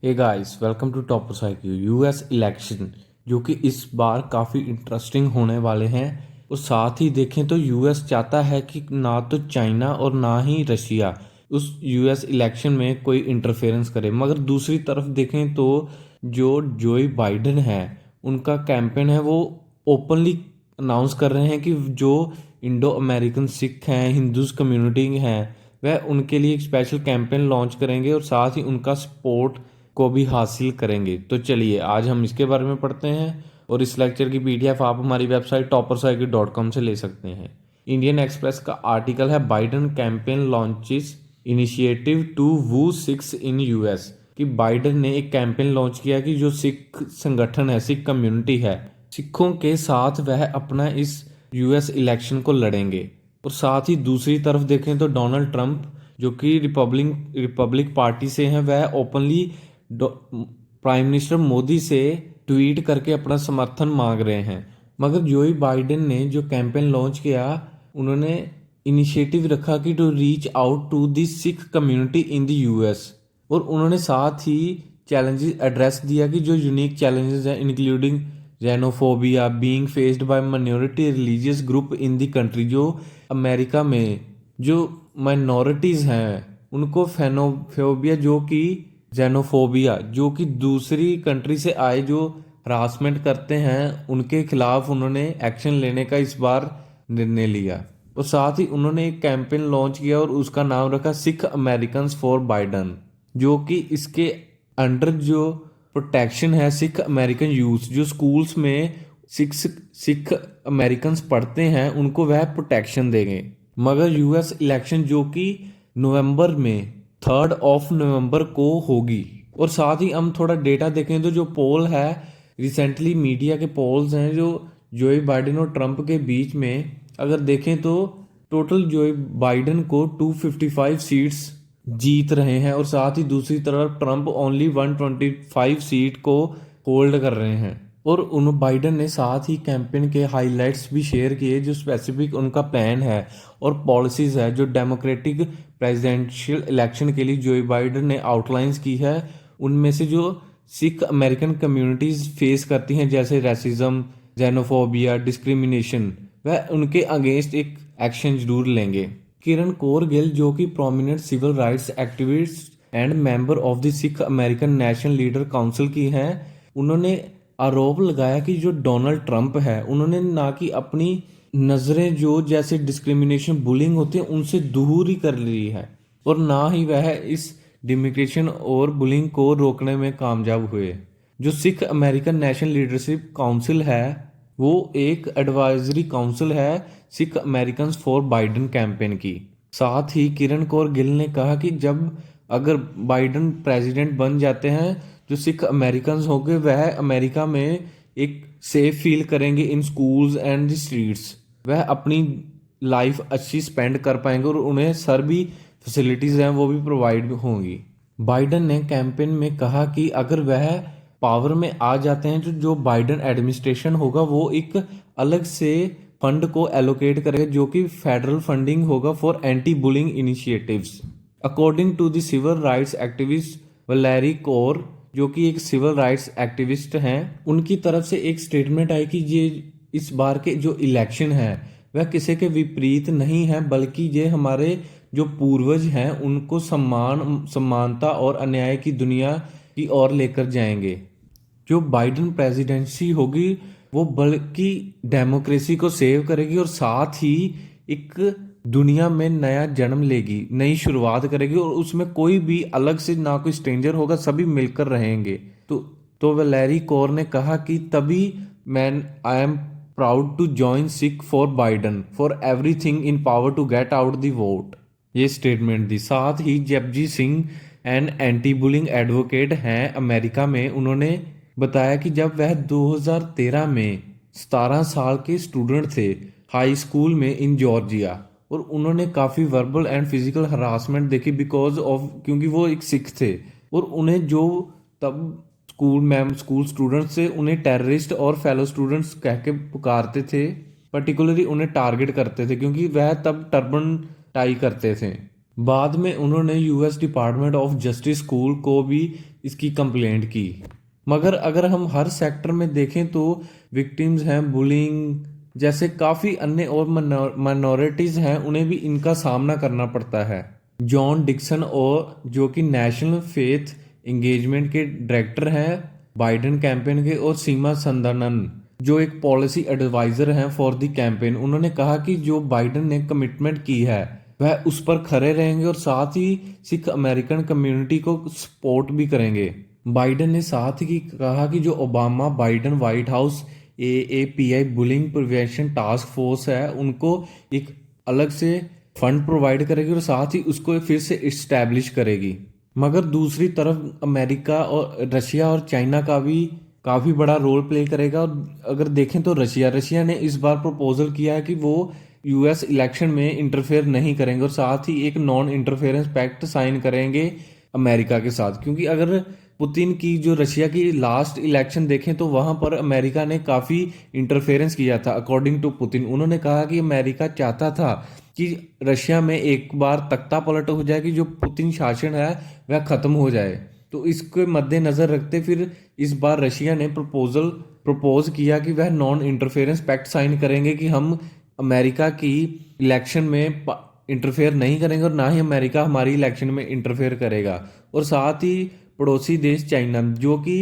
Hey guys, welcome to Topper Cycle. US election जो कि इस बार काफ़ी इंटरेस्टिंग होने वाले हैं। और साथ ही देखें तो यूएस चाहता है कि ना तो चाइना और ना ही रशिया उस यूएस इलेक्शन में कोई इंटरफेरेंस करे। मगर दूसरी तरफ देखें तो जो बाइडन है, उनका कैंपेन है वो ओपनली अनाउंस कर रहे हैं कि जो इंडो अमेरिकन सिख हैं, हिंदूज कम्युनिटी हैं, वह उनके लिए एक स्पेशल कैंपेन लॉन्च करेंगे और साथ ही उनका सपोर्ट को भी हासिल करेंगे। तो चलिए आज हम इसके बारे में पढ़ते हैं। और इस लेक्चर की पीडीएफ आप हमारी वेबसाइट toppercycle.com से ले सकते हैं। इंडियन एक्सप्रेस का आर्टिकल है Biden campaign launches initiative to woo Sikhs in US, कि बाइडन ने एक कैंपेन लॉन्च किया कि जो सिख संगठन है, सिख कम्युनिटी है, सिखों के साथ वह अपना इस यूएस इलेक्शन को लड़ेंगे। और साथ ही दूसरी तरफ देखें तो डोनाल्ड ट्रंप जो कि रिपब्लिक पार्टी से हैं, वह ओपनली प्राइम मिनिस्टर मोदी से ट्वीट करके अपना समर्थन मांग रहे हैं। मगर जोई बाइडेन ने जो कैंपेन लॉन्च किया, उन्होंने इनिशिएटिव रखा कि to reach out to the Sikh community in the US. और उन्होंने साथ ही चैलेंजेस एड्रेस दिया कि जो यूनिक चैलेंजेस हैं, including xenophobia being faced by minority religious group in the country. जो अमेरिका में जो माइनॉरिटीज़ हैं उनको फेनोफोबिया जो कि जेनोफोबिया जो कि दूसरी कंट्री से आए जो हरासमेंट करते हैं, उनके खिलाफ उन्होंने एक्शन लेने का इस बार निर्णय लिया। और साथ ही उन्होंने एक कैंपेन लॉन्च किया और उसका नाम रखा सिख अमेरिकन फॉर बाइडन, जो कि इसके अंडर जो प्रोटेक्शन है सिख अमेरिकन यूथ, जो स्कूल्स में सिख सिख अमेरिकन पढ़ते हैं, उनको वह प्रोटेक्शन देंगे। मगर यूएस इलेक्शन जो कि नवंबर में 3 नवंबर को होगी। और साथ ही हम थोड़ा डेटा देखें तो जो पोल है, रिसेंटली मीडिया के पोल्स हैं जो जोए बाइडेन और ट्रंप के बीच में, अगर देखें तो टोटल जोए बाइडेन को 255 सीट्स जीत रहे हैं और साथ ही दूसरी तरफ ट्रंप ओनली 125 सीट को होल्ड कर रहे हैं। और उन बाइडन ने साथ ही कैंपेन के हाइलाइट्स भी शेयर किए, जो स्पेसिफिक उनका प्लान है और पॉलिसीज है जो डेमोक्रेटिक प्रेसिडेंशियल इलेक्शन के लिए जो बाइडन ने आउटलाइंस की है। उनमें से जो सिख अमेरिकन कम्युनिटीज फेस करती हैं, जैसे रेसिज्म, जेनोफोबिया, डिस्क्रिमिनेशन, वह उनके अगेंस्ट एक एक्शन जरूर लेंगे। किरण कौर गिल जो कि prominent civil rights activist and member of the Sikh American National Leader Council की हैं, उन्होंने आरोप लगाया कि जो डोनाल्ड ट्रंप है, उन्होंने ना कि अपनी नज़रें जो जैसे डिस्क्रिमिनेशन, बुलिंग होती है, उनसे दूर ही कर ली है, और ना ही वह इस डिस्क्रिमिनेशन और बुलिंग को रोकने में कामयाब हुए। जो Sikh American national leadership council है, वो एक एडवाइजरी काउंसिल है Sikh American for Biden campaign की। साथ ही किरण कौर गिल ने कहा कि जब अगर बाइडन प्रेसिडेंट बन जाते हैं, जो सिख अमेरिकन होंगे वह अमेरिका में एक सेफ फील करेंगे इन स्कूल्स एंड द स्ट्रीट्स। वह अपनी लाइफ अच्छी स्पेंड कर पाएंगे और उन्हें सभी फैसिलिटीज़ हैं वो भी प्रोवाइड होंगी। बाइडन ने कैंपेन में कहा कि अगर वह पावर में आ जाते हैं तो जो बाइडन एडमिनिस्ट्रेशन होगा वो एक अलग से फंड को एलोकेट करेगा, जो कि फेडरल फंडिंग होगा for anti bullying initiatives. According to the civil rights activist Valerie Kaur, जो कि एक सिविल राइट्स एक्टिविस्ट हैं, उनकी तरफ से एक स्टेटमेंट आई कि ये इस बार के जो इलेक्शन है वह किसी के विपरीत नहीं है, बल्कि ये हमारे जो पूर्वज हैं उनको समानता और अन्याय की दुनिया की ओर लेकर जाएंगे। जो बाइडन प्रेसिडेंसी होगी वो बल्कि डेमोक्रेसी को सेव करेगी और साथ ही एक दुनिया में नया जन्म लेगी, नई शुरुआत करेगी, और उसमें कोई भी अलग से ना कोई स्ट्रेंजर होगा, सभी मिलकर रहेंगे। तो वैलेरी कोर ने कहा कि तभी man I am proud to join Sikh for Biden for everything in power to get out the vote, ये स्टेटमेंट दी। साथ ही Japji Singh an anti bullying advocate हैं अमेरिका में, उन्होंने बताया कि जब वह 2013 में 17 साल के स्टूडेंट थे हाई स्कूल में इन जॉर्जिया, और उन्होंने काफ़ी वर्बल एंड फिजिकल हरासमेंट देखी बिकॉज ऑफ, क्योंकि वो एक सिख थे, और उन्हें जो तब स्कूल स्टूडेंट्स से उन्हें टेररिस्ट और फेलो स्टूडेंट्स कह के पुकारते थे, पर्टिकुलरली उन्हें टारगेट करते थे क्योंकि वह तब टर्बन टाई करते थे। बाद में उन्होंने US department of justice school को भी इसकी कंप्लेंट की। मगर अगर हम हर सेक्टर में देखें तो विक्टिम्स हैं बुलिंग जैसे काफ़ी अन्य और माइनॉरिटीज़ हैं, उन्हें भी इनका सामना करना पड़ता है। जॉन डिक्सन और जो कि नेशनल फेथ एंगेजमेंट के डायरेक्टर हैं बाइडेन कैंपेन के, और सीमा संदनन जो एक पॉलिसी एडवाइजर हैं फॉर द कैंपेन, उन्होंने कहा कि जो बाइडेन ने कमिटमेंट की है वह उस पर खरे रहेंगे और साथ ही सिख अमेरिकन कम्युनिटी को सपोर्ट भी करेंगे। बाइडेन ने साथ ही कहा कि जो Obama Biden white house AAPI bullying prevention task force है उनको एक अलग से फंड प्रोवाइड करेगी और साथ ही उसको फिर से इस्टेब्लिश करेगी। मगर दूसरी तरफ अमेरिका और रशिया और चाइना का भी काफ़ी बड़ा रोल प्ले करेगा। और अगर देखें तो रशिया ने इस बार प्रपोजल किया है कि वो यूएस इलेक्शन में इंटरफेयर नहीं करेंगे और साथ ही एक नॉन इंटरफेरेंस पैक्ट साइन करेंगे अमेरिका के साथ। क्योंकि अगर पुतिन की जो रशिया की लास्ट इलेक्शन देखें तो वहां पर अमेरिका ने काफ़ी इंटरफेरेंस किया था। अकॉर्डिंग टू पुतिन उन्होंने कहा कि अमेरिका चाहता था कि रशिया में एक बार तख्ता पलट हो जाए कि जो पुतिन शासन है वह खत्म हो जाए। तो इसके मद्देनजर रखते फिर इस बार रशिया ने प्रपोज किया कि वह नॉन इंटरफेरेंस पैक्ट साइन करेंगे कि हम अमेरिका की इलेक्शन में इंटरफेयर नहीं करेंगे और ना ही अमेरिका हमारी इलेक्शन में इंटरफेयर करेगा। और साथ ही पड़ोसी देश चाइना जो कि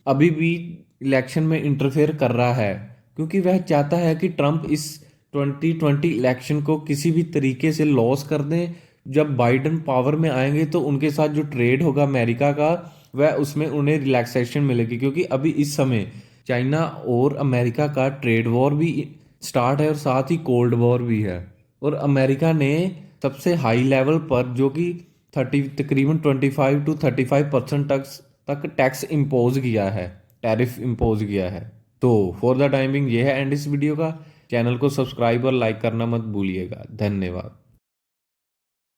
अभी भी इलेक्शन में इंटरफेयर कर रहा है, क्योंकि वह चाहता है कि ट्रंप इस 2020 इलेक्शन को किसी भी तरीके से लॉस कर दें। जब बाइडन पावर में आएंगे तो उनके साथ जो ट्रेड होगा अमेरिका का वह उसमें उन्हें रिलैक्सेशन मिलेगी, क्योंकि अभी इस समय चाइना और अमेरिका का ट्रेड वॉर भी स्टार्ट है और साथ ही कोल्ड वॉर भी है। और अमेरिका ने सबसे हाई लेवल पर जो कि तकरीबन 25 to 35% तक टैक्स इम्पोज किया है, टैरिफ इम्पोज किया है। तो फॉर द टाइमिंग ये है एंड इस वीडियो का। चैनल को सब्सक्राइब और लाइक करना मत भूलिएगा। धन्यवाद।